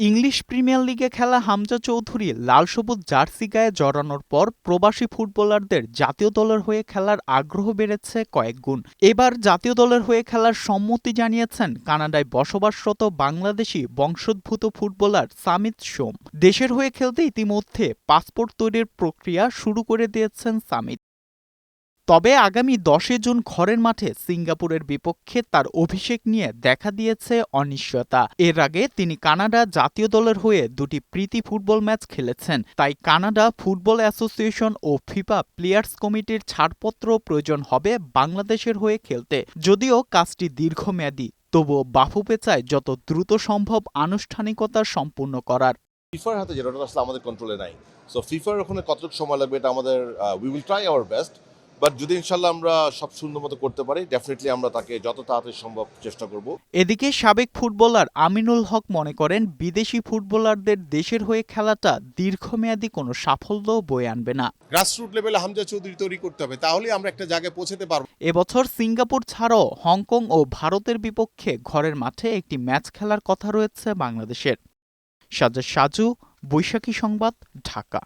English premier লিগে খেলা হামজা চৌধুরী লাল সবুজ জার্সি গায়ে জড়ানোর পর প্রবাসী ফুটবলারদের জাতীয় দলের হয়ে খেলার আগ্রহ বেড়েছে কয়েকগুণ। এবার জাতীয় দলের হয়ে খেলার সম্মতি জানিয়েছেন কানাডায় বসবাসরত বাংলাদেশি বংশোদ্ভূত ফুটবলার সামিত সোম। দেশের হয়ে খেলতে ইতিমধ্যে পাসপোর্ট তৈরির প্রক্রিয়া শুরু করে দিয়েছেন সামিত। তবে আগামী 10 জুন ঘরের মাঠে সিঙ্গাপুরের বিপক্ষে তার অভিষেক নিয়ে দেখা দিয়েছে অনিশ্চয়তা। এর আগে তিনি কানাডা জাতীয় দলের হয়ে দুটি প্রীতি ফুটবল ম্যাচ খেলেছেন। তাই কানাডা ফুটবল অ্যাসোসিয়েশন ও ফিফা প্লেয়ার্স কমিটির ছাড়পত্র প্রয়োজন হবে বাংলাদেশের হয়ে খেলতে। যদিও কাজটি দীর্ঘমেয়াদী, তবুও বাফুফে চায় যত দ্রুত সম্ভব আনুষ্ঠানিকতা সম্পূর্ণ করার। ফিফার হাতে যেটা আসলে আমাদের কন্ট্রোলে নাই। সো ফিফার ওখানে কতটুকু সময় লাগবে এটা আমাদের we will try our best. But যদি ইনশাল্লাহ আমরা সব সুন্দর মতো করতে পারি, ডেফিনেটলি আমরা তাকে যত তাড়াতাড়ি সম্ভব চেষ্টা করব। এদিকে সাবেক ফুটবলার আমিনুল হক মনে করেন, বিদেশি ফুটবলারদের দেশের হয়ে খেলাটা দীর্ঘমেয়াদী কোনো সাফল্য বয়ে আনবে না। গ্রাসরুট লেভেলে হামজা চৌধুরী তৈরি করতে হবে, তাহলেই আমরা একটা জায়গায় পৌঁছাতে পারবো। এবছর সিঙ্গাপুর ছাড়াও হংকং ও ভারতের বিপক্ষে ঘরের মাঠে একটি ম্যাচ খেলার কথা রয়েছে বাংলাদেশের। সাজ্জাদ সাজু, বৈশাখী সংবাদ, ঢাকা।